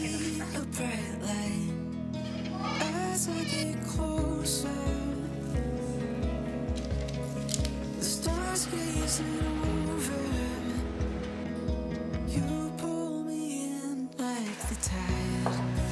a bright light as I get closer. The stars gazing over. You pull me in like the tide.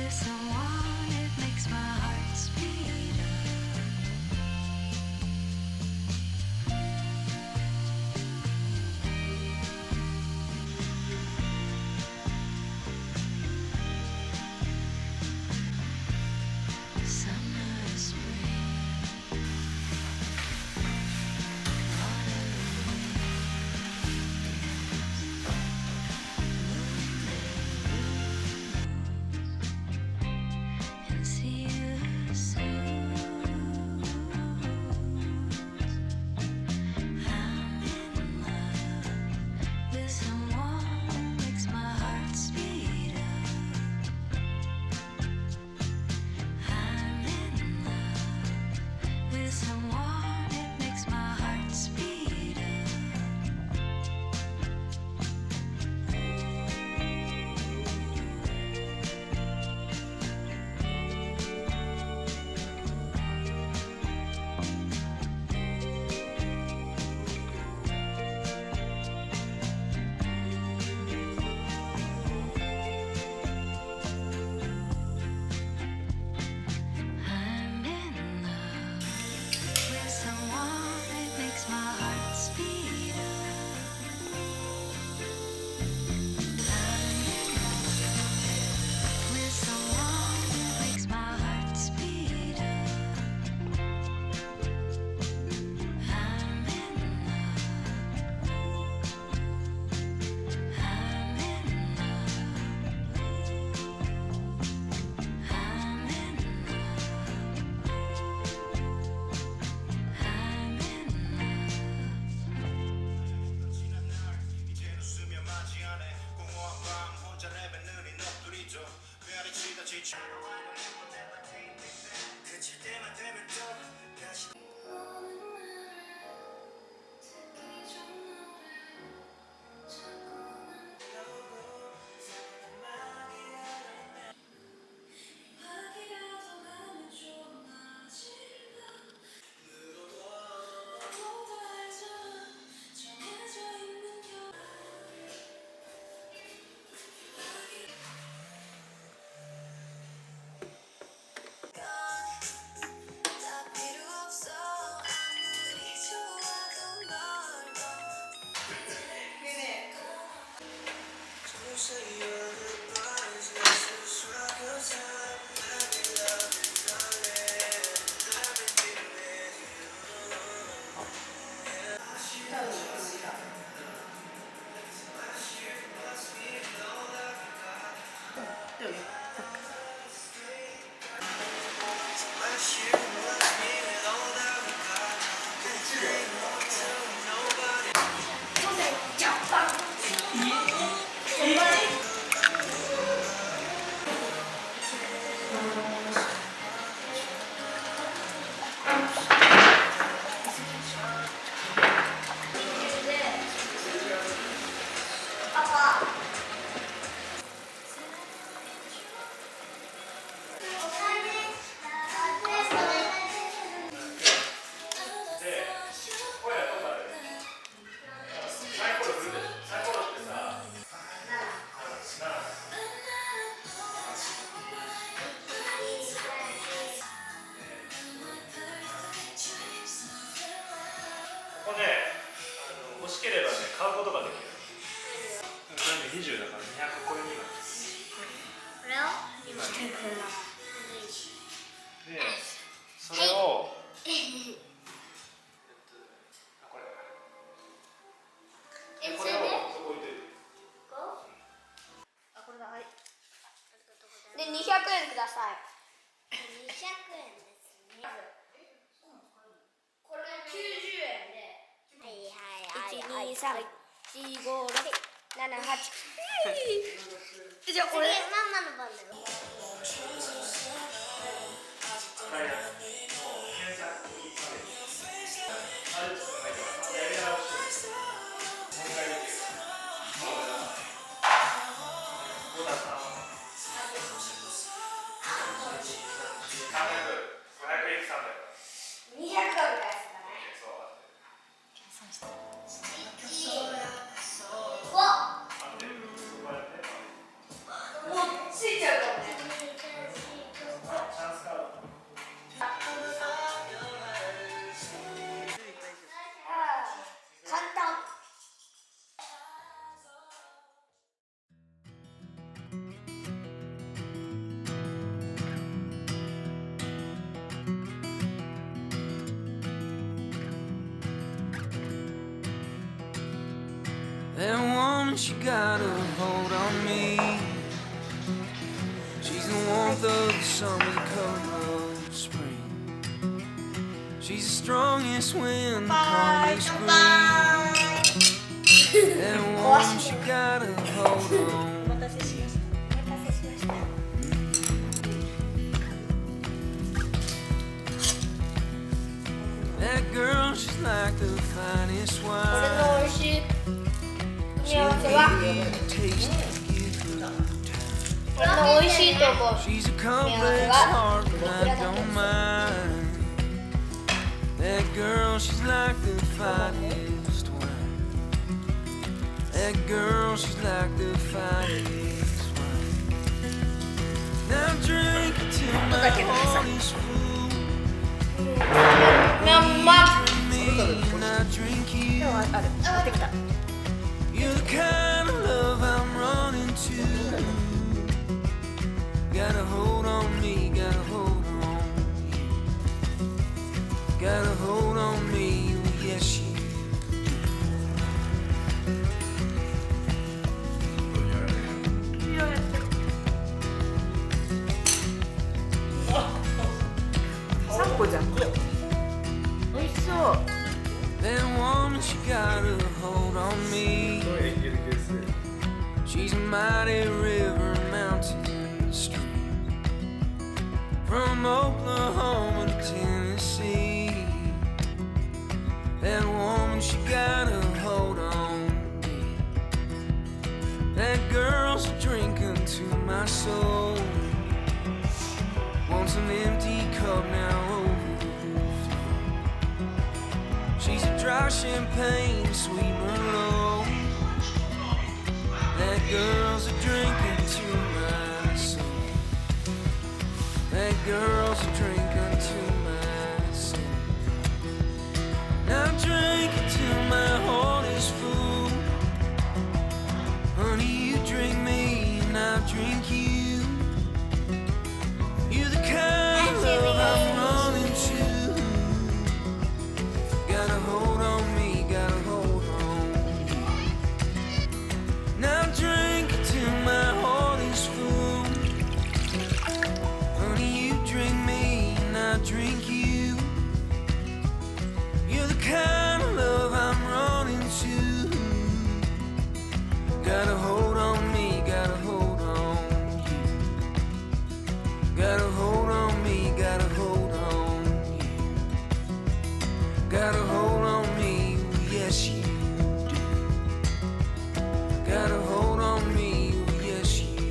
with someone, it makes my heart speed up. Summer, spring, and see you soon. I'm in love with someone who makes my heart speed up. I'm in love with someone, it makes my heart speed up. I'm in love with someone, it makes my heart speed up. I'm in love with someone, it makes my heart speed up. I'm in love. I'm in love. I'm in 지난 날 이제는 수면 맞지 않아 공허한 밤 혼자 내뱉는 이 넋두리죠 메아리치다 지쳐 그칠 때만 되면 또 다시 딱 필요 없어 아무리 좋아도 널 You say you're the body's next to swag cause I've been loving darling I've been dealing with you Last year you lost me with all that we got Couldn't say no to nobodyここね、欲しければね、買うことができる。これね、20だから200これ2枚。これを今で、それを、これ。これをそこ置いてる。あ、これだ、はい。で、200円ください。200円ですね。これ90円で。はいはいはい。1、2、3、4、5、6、7、8。じゃあ、これ。ママの番だよ。200円返すかね。お、ついちゃうかもね。she got a hold on me. She's the warmth of the summer, the color of spring. She's the strongest wind, the calmest breeze. That woman, she got a hold on. お待たせしました。お待たせしました。 That girl, she's like the finest これ wine. の美味しい組み合わせは Taste it, give her これの美味しいと思う。 She's a complex heart, but I don't mind. That girl, she's like the finest wine. That girl, she's like the finest wine. Now drink it till my heart is full. まんま。 Me and I drink you. ある。持ってきた。 You're the kind of love I'm running to. Got a hold on me, got a hold on you. Got a hold on me, oh yes you. That woman, she got a hold on me. She's a mighty river, mountain, stream. From Oklahoma to Tennessee. That woman, she got a hold on me. That girl's a drink unto my soul. Wants an empty cup now overflow. She's a dry champagne, sweet Merlot. That girl's a drink unto my soul. That girl's a drink unto my soul. Now drink until my heart is full. Honey, you drink me and I drink you. You're the kind of love I'm running to. Got a hold on me, got a hold on you. Now drink until my heart is full. Honey, you drink me and I drink you. You're the kind of love I'm running to. Got a hold on me, got a hold on you. Got a hold on me, got a hold on you. Got a hold on me, oh yes you do. Got a hold on me, oh yes you do.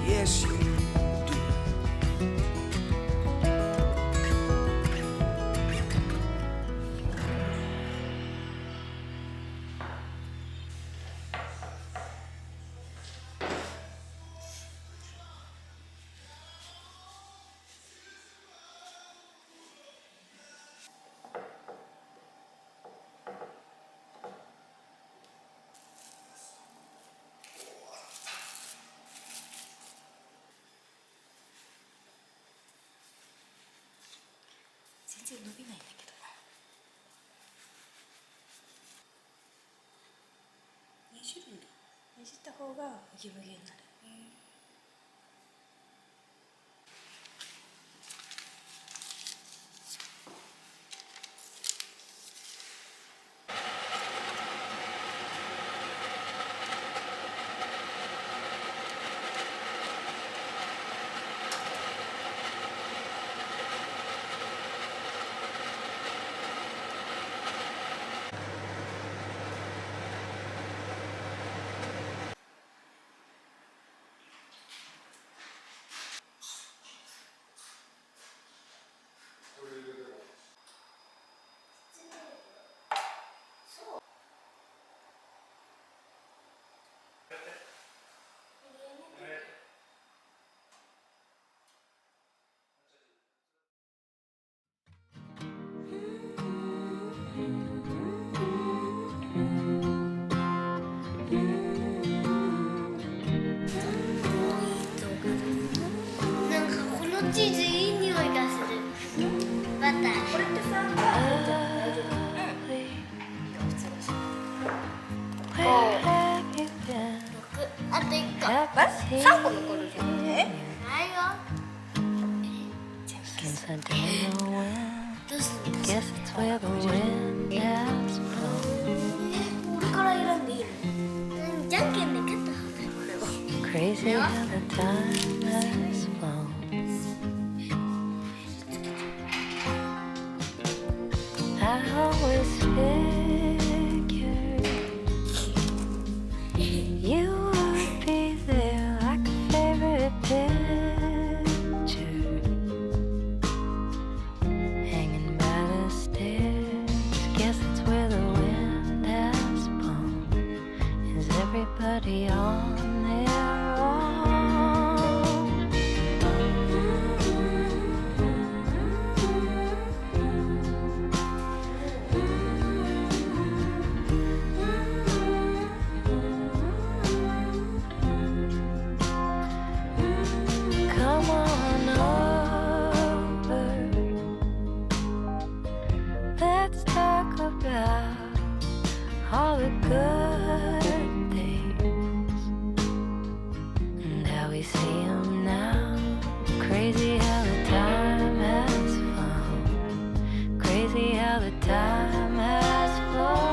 Yes you do. 3個残るじゃん。ないよ。 Since I don't know when, どうするの？ guess it's where the wind has blown. 俺から選んでいいの？じゃんけんで勝った方がいい。俺は。 Crazy how the time has flown. I always figured you would be there like a favorite picture, hanging by the stairs. Guess it's where the wind has blown. Is everybody on their own? Come on over. Let's talk about all the good things and how we see them now. Crazy how the time has flown. Crazy how the time has flown.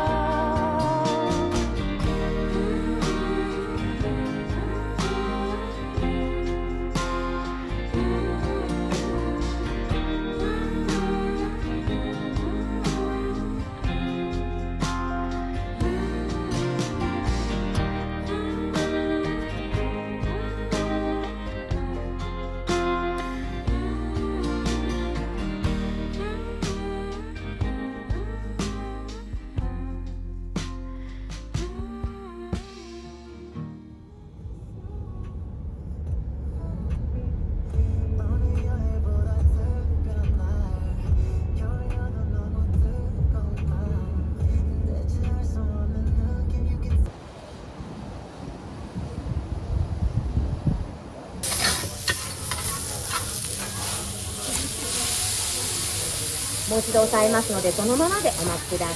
「もう一度押さえますのでそのままでお待ちください。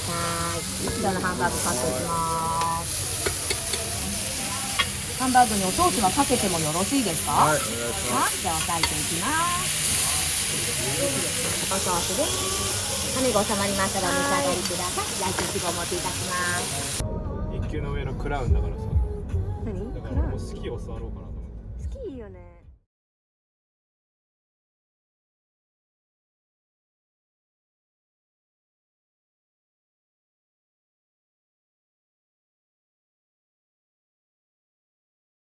今日のハンバーグカットします。ハンバーグにおソースはかけてもよろしいですか？はい、お願いします。じゃあ押さえていきます。おソースです。種が収まりましたらお召し上がりください。焼きいちごをお持ちいたします。一級の上のクラウンだからさ。何？だからもう好きを座ろうかな。